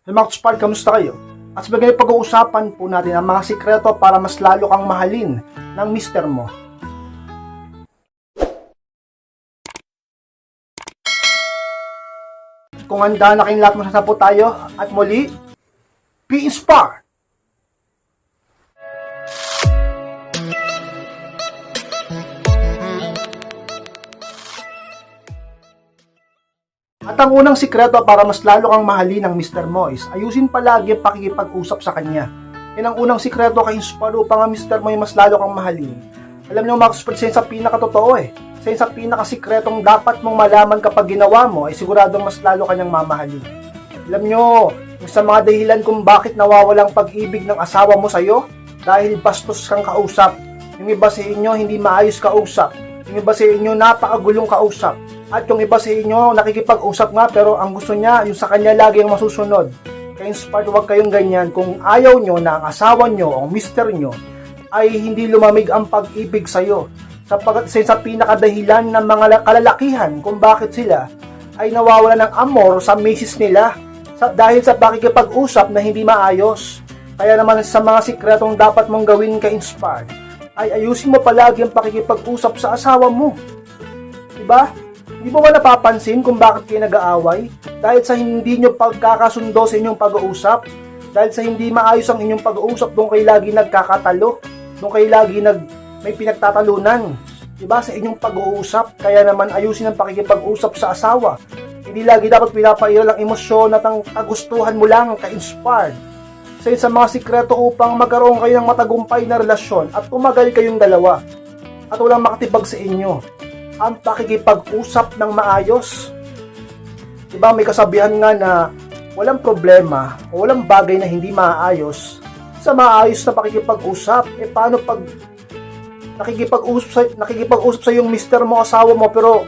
Hey mga Kutspard, kamusta kayo? At sa bagay pag-uusapan po natin ang mga sikreto para mas lalo kang mahalin ng mister mo. Kung handa na kayong lahat, masasapo tayo at muli, be inspired! At ang unang sikreto para mas lalo kang mahalin ng Mr. Mo is ayusin palagi ang pakikipag-usap sa kanya. Yan ang unang sikreto kay inspire upang ang Mr. Mo ay mas lalo kang mahalin. Alam niyo mga Kutspard, sa pinakatotoo sa pinakasikretong dapat mong malaman kapag ginawa mo ay siguradong mas lalo kanyang mamahalin. Alam niyo, yung sa mga dahilan kung bakit nawawalang pag-ibig ng asawa mo sa'yo dahil bastos kang kausap, yung iba sa inyo hindi maayos kausap, yung iba sa inyo napakagulong kausap, at yung iba sa inyo nakikipag-usap nga pero ang gusto niya yung sa kanya lagi ang masusunod. Kaya inspired, huwag kayong ganyan. Kung ayaw nyo na ang asawa nyo o mister nyo ay hindi lumamig ang pag-ibig sa'yo, sa pinakadahilan ng mga kalalakihan kung bakit sila ay nawawala ng amor sa misis nila dahil sa pakikipag-usap na hindi maayos. Kaya naman sa mga sikretong dapat mong gawin kay inspired ay ayusin mo palagi ang pakikipag-usap sa asawa mo. Diba? Di mo ba napapansin kung bakit kayo nag-aaway? Dahil sa hindi nyo pagkakasundo sa inyong pag-uusap, dahil sa hindi maayos ang inyong pag-uusap, doon kayo lagi nagkakatalo, doon kayo lagi may pinagtatalunan, diba, sa inyong pag-uusap. Kaya naman ayusin ang pakikipag-usap sa asawa. Hindi lagi dapat pinapairal ang emosyon at ang kagustuhan mo lang ka-inspired. Sa mga sikreto upang magkaroon kayo ng matagumpay na relasyon at tumagal kayong dalawa at walang makatibag sa inyo, ang pakikipag-usap ng maayos. Diba, may kasabihan nga na walang problema o walang bagay na hindi maayos sa maayos na pakikipag-usap. Paano pag nakikipag-usap sa yung mister mo, asawa mo, pero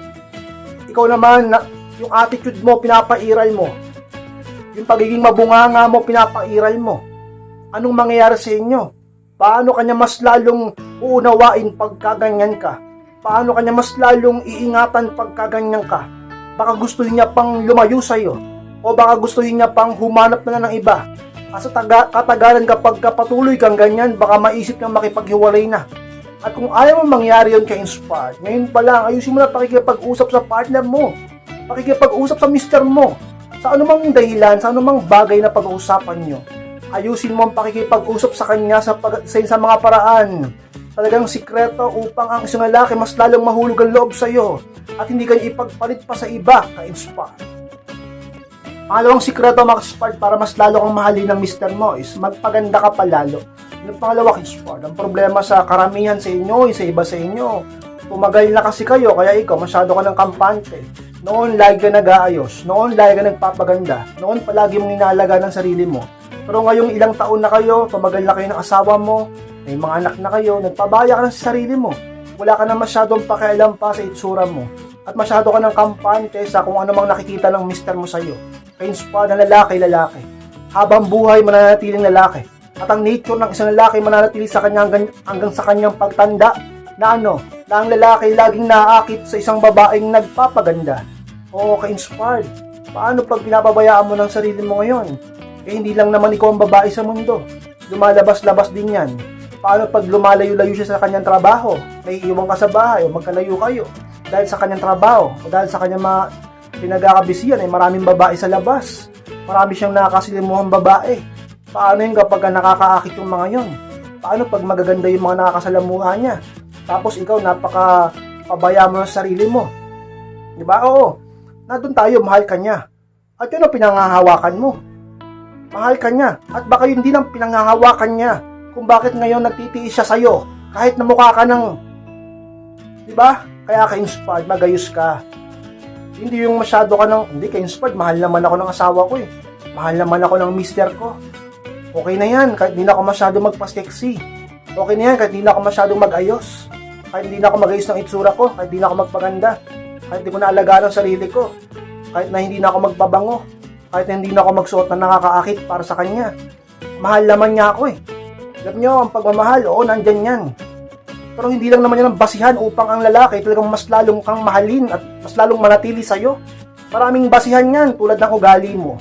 ikaw naman, yung attitude mo, pinapairal mo. Yung pagiging mabunganga mo, pinapairal mo. Anong mangyayari sa inyo? Paano kanya mas lalong uunawain pagkaganyan ka? Paano kanya mas lalong iingatan pagkaganyan ka? Baka gustuhin niya pang lumayo sa'yo, o baka gustuhin niya pang humanap na ng iba. Sa katagalan kapag patuloy kang ganyan, baka maisip niya makipaghiwalay na. At kung ayaw mo mangyari yun kay inspired, ngayon pa lang, ayusin mo na pakikipag-usap sa partner mo, pakikipag-usap sa mister mo, sa anumang dahilan, sa anumang bagay na pag-uusapan nyo. Ayusin mo ang pakikipag-usap sa kanya sa mga paraan talagang sikreto upang ang isang lalaki mas lalong mahulog ang loob sa iyo at hindi kanya ipagpalit pa sa iba ka-inspire. Pangalawang sikreto mga ka-inspire para mas lalo kang mahalin ng mister mo is magpaganda ka palalo. Yung pangalawa ka-inspire, ang problema sa karamihan sa inyo, sa iba sa inyo, tumagal na kasi kayo kaya ikaw masyado ka ng kampante. Noon lagi ka nag-aayos, noon lagi ka nagpapaganda, noon palagi mong inaalaga ng sarili mo. Pero ngayong ilang taon na kayo, tumagal na kayo ng asawa mo, may mga anak na kayo, nagpabaya ka na sa sarili mo. Wala ka na masyadong pakialam pa sa itsura mo. At masyado ka ng kampante sa kung ano mang nakikita ng mister mo sa'yo. Kaya inspired na lalaki. Habang buhay, mananatiling lalaki. At ang nature ng isang lalaki mananatili sa kanya hanggang sa kanyang pagtanda na ang lalaki laging naaakit sa isang babaeng nagpapaganda. Oo, ka-inspired. Paano pag pinapabayaan mo ng sarili mo ngayon? Hindi lang naman ikaw ang babae sa mundo. Lumalabas-labas din yan. Paano pag lumalayo-layo siya sa kanyang trabaho? May iiwan ka sa bahay o magkalayo kayo dahil sa kanyang trabaho o dahil sa kanyang mga pinagkakabisiyan ay maraming babae sa labas. Marami siyang nakakasilimuhang babae. Paano yun kapag nakakaakit yung mga yun? Paano pag magaganda yung mga nakakasalamuha niya? Tapos ikaw napaka-pabaya mo sa sarili mo. Diba? Oo. Nandun tayo, mahal ka niya. At yun ang pinangahawakan mo. Mahal ka niya. At baka yun din ang pinangahawakan niya kung bakit ngayon nagtitiis siya sa'yo kahit na mukha ka ng, diba? Kaya ka-inspired, magayos ka. Hindi yung masyado ka ng, hindi ka-inspired, mahal naman ako ng asawa ko mahal naman ako ng mister ko. Okay na yan, kahit hindi na ako masyado magpa-sexy. Okay na yan, kahit hindi na ako masyadong mag-ayos. Kahit hindi na ako mag-ayos ng itsura ko, kahit hindi na ako magpaganda, kahit hindi ko naalagaan ang sarili ko, kahit na hindi na ako magpabango, kahit na hindi na ako magsuot na nakakaakit para sa kanya. Mahal naman niya ako Alam nyo, ang pagmamahal, oo, nandyan yan. Pero hindi lang naman yan ang basihan upang ang lalaki talagang mas lalong kang mahalin at mas lalong manatili sa'yo. Maraming basihan yan, tulad ng ugali mo.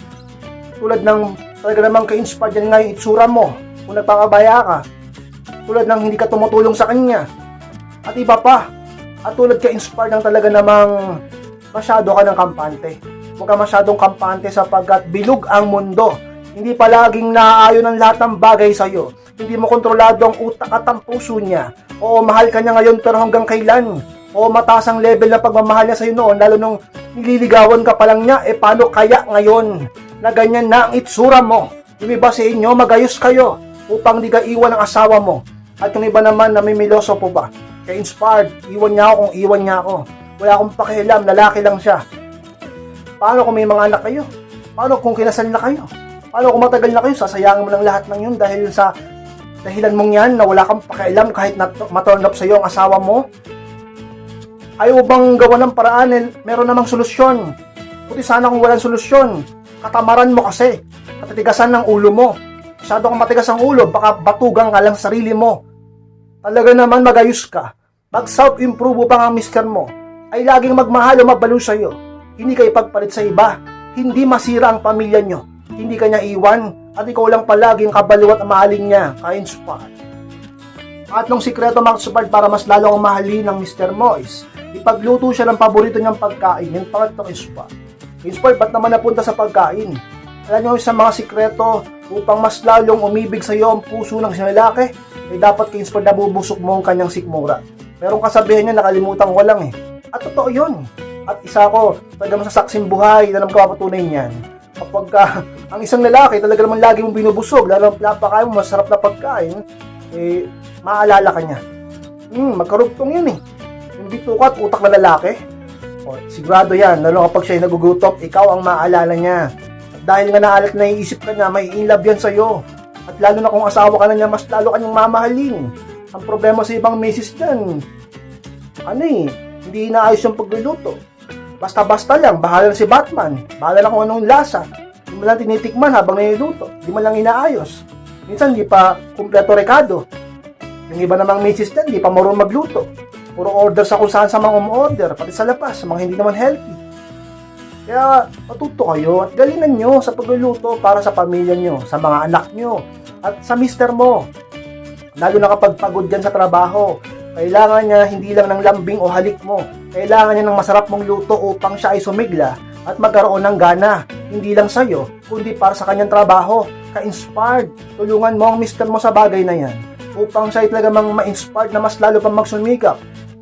Tulad ng talaga namang ka-inspired yan nga yung itsura mo kung nagpakabaya ka. Tulad ng hindi ka tumutulong sa kanya. At iba pa. At tulad ka-inspired ng talaga namang masyado ka ng kampante. Huwag ka masyadong kampante sapagkat bilog ang mundo. Hindi palaging naaayon ang lahat ng bagay sa'yo. Hindi mo kontrolado ang utak at ang puso niya. Oo, mahal ka niya ngayon pero hanggang kailan? Oo, mataas ang level na pagmamahal niya sa'yo noon, lalo nung nililigawan ka pa lang niya, paano kaya ngayon na ganyan na ang itsura mo? Yung iba sa inyo, magayos kayo upang di ka iwan ng asawa mo. At yung iba naman, namimiloso po ba? Kaya inspired, iwan niya ako kung iwan niya ako. Wala akong pakialam, lalaki lang siya. Paano kung may mga anak kayo? Paano kung kinasal na kayo? Paano kung matagal na kayo? Sasayangin mo lang lahat ng yun dahil sa dahilan mong yan na wala kang pakialam kahit maturn up sa iyo ang asawa mo? Ayaw bang gawa ng paraan? Meron namang solusyon. Buti sana kung walang solusyon. Katamaran mo kasi. Katitigasan ng ulo mo. Masyado kang matigas ang ulo, baka batugang ka lang sarili mo. Talaga naman magayos ka. Mag-self-improve upang ang mister mo ay laging magmahal o mabalo sa iyo. Hindi ka ipagpalit sa iba. Hindi masira ang pamilya nyo. Hindi ka niya iwan. At ikaw lang palaging kabaliw at mahalin niya. Ka-inspired. Tatlong sikreto mga ka-inspired para mas lalo ang mahalin ng mister mo is ipagluto siya ng paborito niyang pagkain. Yung pangatlong inspired. Inspired, ba't naman napunta sa pagkain? Alam niyo sa mga sikreto upang mas lalong umibig sa iyo ang puso ng isang lalaki, ay dapat ka-inspired na bubusok mo ang kanyang sikmura. Merong kasabihan niya, nakalimutan ko lang At totoo yun. At isa ko, talaga masasaksing buhay na nagkapatunay niyan. Kapag ang isang lalaki talaga naman lagi mong binubusog, lalo napakain mo, masarap na pagkain, maaalala ka niya. Magkarugtong yun Yung bitukat, utak na lalaki. Sigurado yan, lalo kapag siya'y nagugutom, ikaw ang maaalala niya. At dahil nga naalat na iisip ka niya, may in love yan sa'yo. At lalo na kung asawa ka na niya, mas lalo kanyang mamahalin. Ang problema sa ibang misis dyan, hindi inaayos yung pagluluto. Basta-basta lang, bahala na si Batman. Bahala na kung anong lasa. Hindi mo lang tinitikman habang niluluto. Hindi mo lang inaayos. Minsan, hindi pa kumpleto rekado. Yung iba namang misis dyan, hindi pa marunong magluto. Puro order sa kung saan sa mga order, pati sa labas, sa mga hindi naman healthy. Kaya, matuto kayo at galingan nyo sa pagluluto para sa pamilya nyo, sa mga anak nyo, at sa mister mo. Lalo na kapag pagod dyan sa trabaho, kailangan niya hindi lang ng lambing o halik mo. Kailangan niya ng masarap mong luto upang siya ay sumigla at magkaroon ng gana. Hindi lang sa'yo, kundi para sa kanyang trabaho. Ka-inspired. Tulungan mo ang mister mo sa bagay na yan upang siya ay talagang ma-inspired na mas lalo pang magsumikap.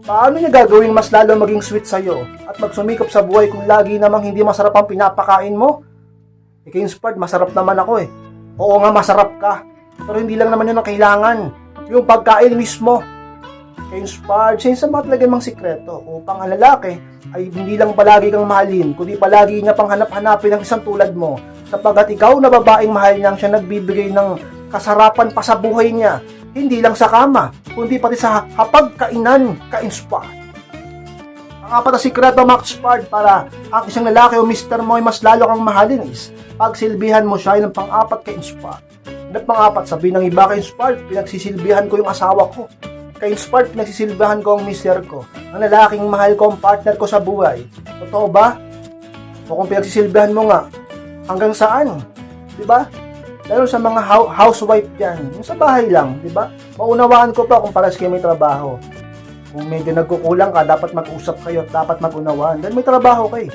Paano niya gagawing mas lalo maging sweet sa'yo at magsumikap sa buhay kung lagi namang hindi masarap ang pinapakain mo? Ka-inspired, masarap naman ako Oo nga, masarap ka. Pero hindi lang naman yun ang kailangan. Yung pagkain mismo. Ka-inspired, siya sa mga talagang mga sikreto upang ang lalaki ay hindi lang palagi kang mahalin, kundi palagi niya pang hanap-hanapin ng isang tulad mo, sapagkat ikaw na babaeng mahal niyang siya nagbibigay ng kasarapan pa sa buhay niya, hindi lang sa kama, kundi pati sa hapagkainan. Ka-inspired. Ang apat na sikreto mga ka-inspired para ang isang lalaki o mister mo ay mas lalo kang mahalin is pagsilbihan mo siya. Yung pang-apat, ka-inspired. At pang-apat, sabi ng iba, ka-inspired, pinagsisilbihan ko yung asawa ko. Ka-inspired, pinagsisilbihan ko ang mister ko. Ang lalaking mahal ko, ang partner ko sa buhay. Totoo ba? O kung pinagsisilbihan mo nga, hanggang saan? Diba? Lalo sa mga housewife dyan, yung sa bahay lang, diba? Maunawaan ko pa kung paras kayo may trabaho. Kung medyo nagkukulang ka, dapat mag-usap kayo at dapat mag-unawaan. Dahil may trabaho kayo.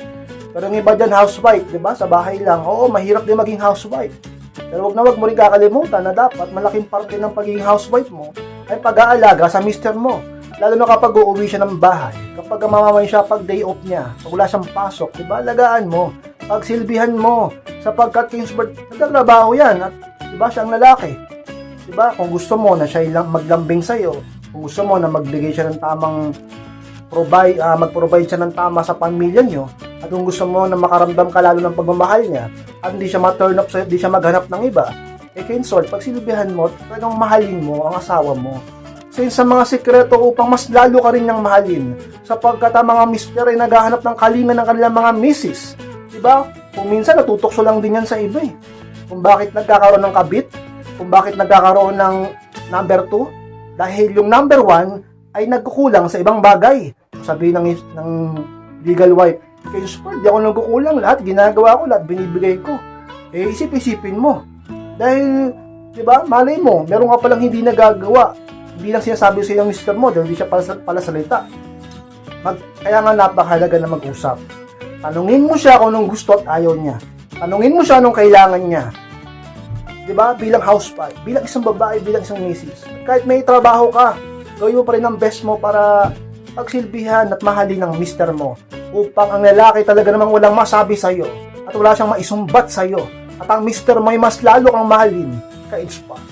Pero yung iba dyan, housewife, diba? Sa bahay lang. Oo, mahirap din maging housewife. Pero wag mo rin kakalimutan na dapat malaking parte ng pagiging housewife mo ay pag-aalaga sa mister mo. Lalo na kapag uuwi siya ng bahay, kapag mamamay siya pag day off niya, pag wala siyang pasok, diba, alagaan mo, pagsilbihan mo, sapagkat Kingsburg, nagtatrabaho yan, at diba, siya ang lalaki. Diba, kung gusto mo na siya lang maglambing sa'yo, kung gusto mo na magbigay siya ng tamang mag-provide siya ng tama sa pamilya nyo, at kung gusto mo na makaramdam ka lalo ng pagmamahal niya, at hindi siya ma-turn up sa'yo, hindi siya maghanap ng iba, Kingsburg, pag silbihan mo, talagang mahalin mo ang asawa mo. Sa mga sikreto upang mas lalo ka rin niyang mahalin, sapagkat ang mga mister ay naghahanap ng kalinga ng kanilang mga misis. Diba? Kung minsan natutokso lang din yan sa iba Kung bakit nagkakaroon ng kabit, kung bakit nagkakaroon ng number 2, dahil yung number 1 ay nagkukulang sa ibang bagay. Sabi ng legal wife, kay Spur, di ako nagkukulang, lahat ginagawa ko, lahat binibigay ko. Isip-isipin mo, Dahil, di ba, malay mo, meron ka palang hindi nagagawa. Hindi lang sinasabi sa yung mister mo dahil hindi siya pala salita. Kaya nga napakahalaga na mag-usap. Tanungin mo siya kung anong gusto at ayaw niya. Tanungin mo siya anong kailangan niya. Di ba? Bilang housewife, bilang isang babae, bilang isang misis. Kahit may trabaho ka, gawin mo pa rin ang best mo para pagsilbihan at mahalin ng mister mo. Upang ang lalaki talaga namang walang masabi sa'yo at wala siyang maisumbat sa'yo. At ang mister mo ay mas lalo kang mahalin ka-inspire.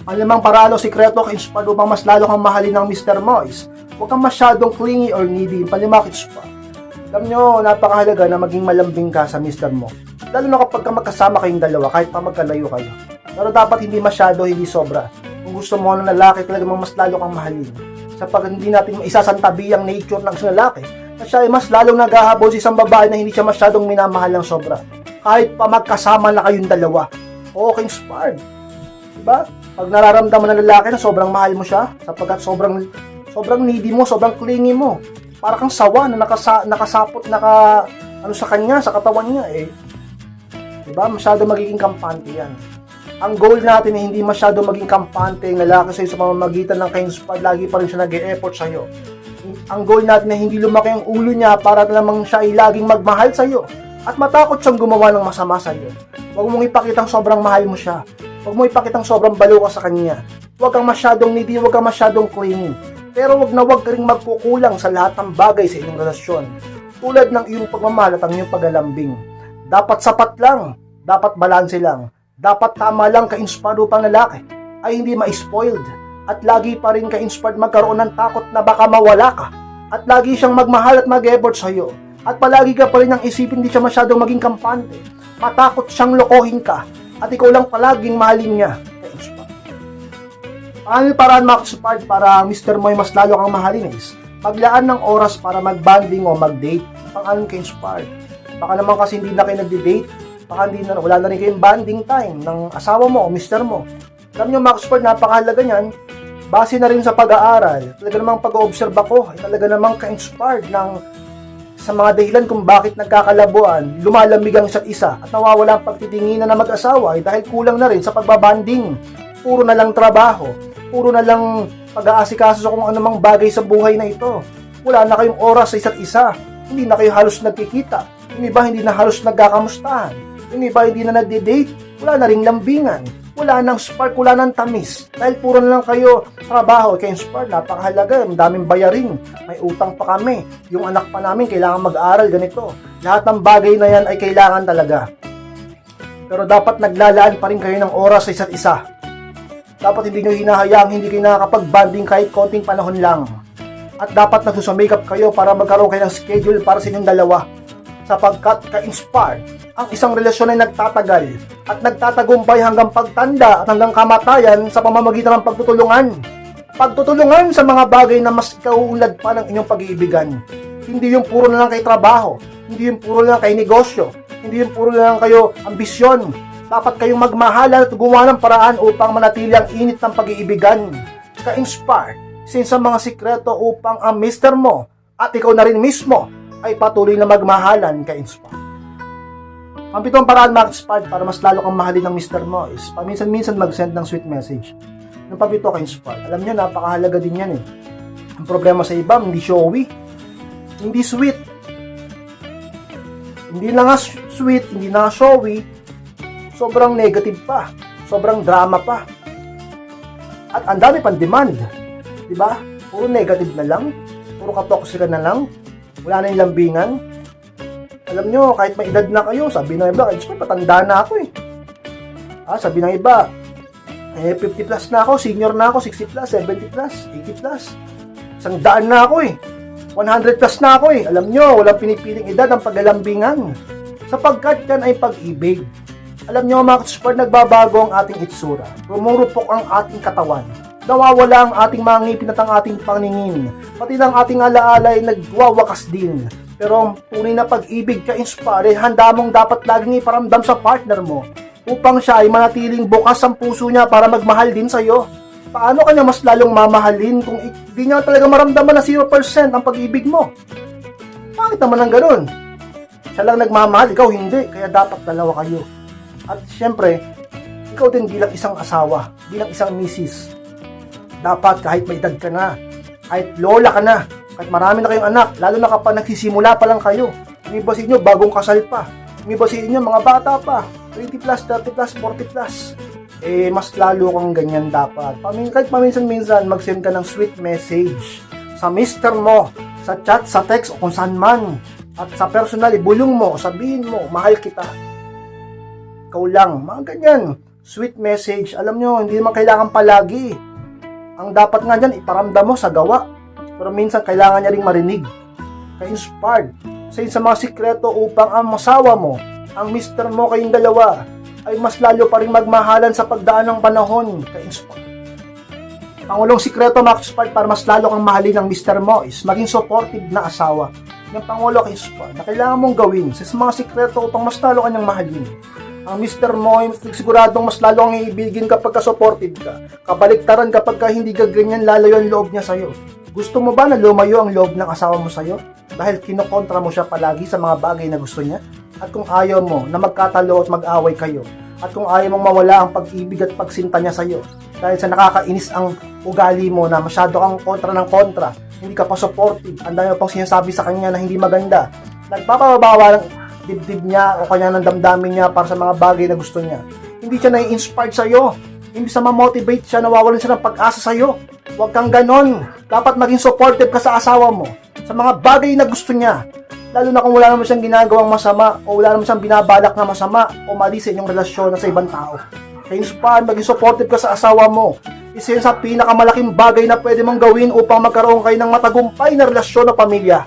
Ang limang paraan o sikreto ka-inspire upang mas lalo kang mahalin ng mister mo is huwag kang masyadong clingy or needy. Panlima ka-inspire. Alam nyo, napakahalaga na maging malambing ka sa mister mo. Lalo na kapag magkasama kayong dalawa, kahit pa magkalayo kayo. Pero dapat hindi masyado, hindi sobra. Kung gusto mo ng lalaki, talaga mas lalo kang mahalin. Sapag hindi natin isasantabi ang nature ng isang lalaki, na siya ay mas lalong naghahabol sa isang babae na hindi siya masyadong minamahal ng sobra. Kahit pa magkasama na kayong dalawa. Okay, inspired. Diba? Pag nararamdaman ng lalaki na sobrang mahal mo siya, sapagkat sobrang needy mo, sobrang clingy mo. Para kang sawa na nakasapot, sa kanya, sa katawan niya eh. Diba? Masyado magiging kampante yan. Ang goal natin ay hindi masyado maging kampante ang lalaki sa'yo sa pamamagitan ng ka-inspired. Lagi pa rin siya nag-e-effort sa'yo. Ang goal natin ay hindi lumaki ang ulo niya para namang siya ay laging magmahal sa'yo at matakot siyang gumawa ng masama sa'yo. Huwag mong ipakitang sobrang mahal mo siya. Huwag mong ipakitang sobrang balo ka sa kanya. Huwag kang masyadong needy, huwag kang masyadong clingy. Pero huwag ka rin magkukulang sa lahat ng bagay sa inyong relasyon. Tulad ng iyong pagmamahal at ang iyong paglalambing. Dapat sapat lang, dapat balanse lang, dapat tama lang ka-inspired upang lalaki ay hindi ma-spoiled at lagi pa rin ka-inspired magkaroon ng takot na baka mawala ka at lagi siyang magmahal at mag-effort sa'yo at palagi ka pa rin ang isipin hindi siya masyadong maging kampante, matakot siyang lokohin ka at ikaw lang palaging mahalin niya ka-inspired. Paano paraan makasupport para Mr. Moy mas lalo kang mahalin is paglaan ng oras para mag-banding o mag-date pang-anon ka-inspired. Baka naman kasi hindi na kayo nagdi-date, baka wala na rin kayong banding time ng asawa mo o mister mo. Alam nyo, mga ka-inspired, napakahalaga niyan. Base na rin sa pag-aaral, talaga namang pag-oobserve ako, ay talaga namang ka-inspired sa mga dahilan kung bakit nagkakalabuan, lumalamig ang isa't isa at nawawala ang pagtitinginan na mag-asawa ay dahil kulang na rin sa pagbabanding. Puro na lang trabaho, puro na lang pag-aasikaso sa kung anumang bagay sa buhay na ito. Wala na kayong oras sa isa't isa, hindi na kayo halos nagkikita, yung iba hindi na halos nagkakamustahan, yung iba hindi na nagde-date, wala na ring lambingan, wala nang spark, wala nang tamis. Dahil puro na lang kayo trabaho, kayo spark, napakahalaga, daming bayarin, may utang pa kami, yung anak pa namin kailangan mag-aral, ganito. Lahat ng bagay na yan ay kailangan talaga. Pero dapat naglalaan pa rin kayo ng oras sa isa't isa. Dapat hindi nyo hinahayaang hindi kayo nakakapag-banding kahit konting panahon lang. At dapat nagsusumakeup kayo para magkaroon kayo ng schedule para sa inyong dalawa. Sapagkat ka-inspired, ang isang relasyon ay nagtatagal at nagtatagumpay hanggang pagtanda at hanggang kamatayan sa pamamagitan ng pagtutulungan. Pagtutulungan sa mga bagay na mas ikauunlad pa ng inyong pag-iibigan. Hindi yung puro na lang kay trabaho, hindi yung puro na lang kay negosyo, hindi yung puro na lang kayo ambisyon. Dapat kayong magmahalan at gumawa ng paraan upang manatili ang init ng pag-iibigan. Ka-inspired, since ang mga sikreto upang ang mister mo at ikaw na rin mismo ay patuloy na magmahalan ka-inspired. Ang pitong paraan mag-inspired para mas lalo kang mahalin ng mister mo is paminsan-minsan mag-send ng sweet message. Yung pabito ka-inspired. Alam niyo, napakahalaga din yan eh. Ang problema sa iba, hindi showy, hindi sweet. Hindi na nga sweet, hindi na nga showy, sobrang negative pa, sobrang drama pa. At ang dami pang demand. Diba? Puro negative na lang, puro katoksikan na lang, wala na yung lambingan. Alam nyo, kahit may edad na kayo, sabi ng iba, patanda na ako eh. Sabi ng iba, 50 plus na ako, senior na ako, 60 plus, 70 plus, 80 plus. 100 na ako eh. 100 plus na ako eh. Alam nyo, walang pinipiling edad ang paglalambingan. Sapagkat yan ay pag-ibig. Alam nyo, mga ka-inspired, nagbabago ang ating itsura. Rumurupok ang ating katawan. Nawawala ang ating mga ngipin at ang ating paningin. Pati ng ating alaala ay nagwawakas din. Pero ang tunay na pag-ibig ka-inspire, handa mong dapat laging iparamdam sa partner mo upang siya ay manatiling bukas ang puso niya para magmahal din sa'yo. Paano kanya mas lalong mamahalin kung hindi niya talaga maramdaman na 0% ang pag-ibig mo? Bakit naman ang ganun? Siya lang nagmamahal, ikaw hindi, kaya dapat dalawa kayo. At syempre, ikaw din bilang isang asawa, bilang isang misis, dapat kahit may edad ka na, kahit lola ka na, kahit marami na kayong anak, lalo na kapag nagsisimula pa lang kayo, yung iba sa inyo bagong kasal pa, yung iba sa inyo mga bata pa, 20 plus, 30 plus, 40 plus, mas lalo kang ganyan dapat. Kahit paminsan-minsan, mag-send ka ng sweet message sa mister mo, sa chat, sa text, o kung saan man, at sa personal, ibulong mo, sabihin mo, mahal kita. Ikaw lang, mga ganyan, sweet message. Alam nyo, hindi naman kailangan palagi. Ang dapat nga dyan, iparamdam mo sa gawa. Pero minsan, kailangan niya ring marinig. Ka-inspired. Sa mga sikreto upang ang asawa mo, ang mister mo kayong dalawa, ay mas lalo pa rin magmahalan sa pagdaan ng panahon. Ka-inspired. Pangulong sikreto, mga ka-inspired, para mas lalo kang mahalin ng mister mo is maging supportive na asawa. Yung pangulo ka-inspired na kailangan mong gawin sa mga sikreto upang mas lalo kanyang mahalin. Ang mister mo ay siguradong mas lalo ang iibigin kapag ka-supportive ka. Kabaliktaran kapag ka hindi ka ganyan, lalayo ang loob niya sa'yo. Gusto mo ba na lumayo ang loob ng asawa mo sa'yo? Dahil kinokontra mo siya palagi sa mga bagay na gusto niya? At kung ayaw mo na magkatalo at mag-away kayo, at kung ayaw mong mawala ang pag-ibig at pagsinta niya sa'yo, dahil sa nakakainis ang ugali mo na masyado kang kontra ng kontra, hindi ka pa supportive, ang dami pang sinasabi sa kanya na hindi maganda, nagpapabawa ng dibdib niya o kanya ng damdamin niya para sa mga bagay na gusto niya. Hindi siya nai-inspired sa'yo. Hindi sa ma-motivate siya, nawawalan siya ng pag-asa sa'yo. Huwag kang ganon. Dapat maging supportive ka sa asawa mo sa mga bagay na gusto niya. Lalo na kung wala naman siyang ginagawang masama o wala naman siyang binabalak na masama o mali sa inyong relasyon na sa ibang tao. Kaya inspired, maging supportive ka sa asawa mo. Isa yun sa pinakamalaking bagay na pwede mong gawin upang magkaroon kayo ng matagumpay na relasyon o pamilya.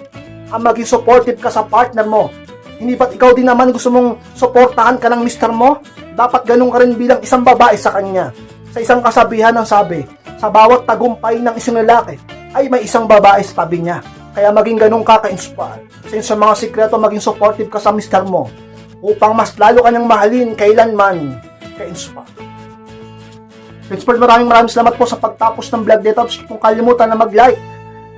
Ang maging supportive ka sa partner mo. Hindi ba't ikaw din naman gusto mong suportahan ka ng mister mo? Dapat ganun ka rin bilang isang babae sa kanya. Sa isang kasabihan ng sabi, sa bawat tagumpay ng isang lalaki, ay may isang babae sa tabi niya. Kaya maging ganun ka ka-inspire. Sa mga sikreto, maging supportive ka sa mister mo upang mas lalo kanyang mahalin kailanman ka-inspire. Expert, maraming salamat po sa pagtapos ng vlog dito. Kung kalimutan na mag-like,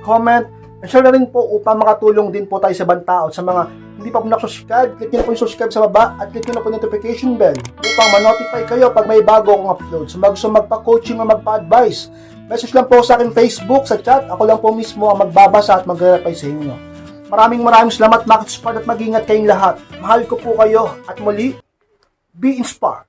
comment, and share na rin po upang makatulong din po tayo sa ibang tao. Sa mga hindi pa po nakasubscribe, click nyo na po yung subscribe sa baba at click nyo na po yung notification bell upang ma-notify kayo pag may bago akong upload. So gusto magpa-coaching o magpa-advise, message lang po sa akin Facebook, sa chat. Ako lang po mismo ang magbabasa at magre-reply sa inyo. Maraming salamat, Max Spart, at mag-ingat kayong lahat. Mahal ko po kayo at muli, be inspired.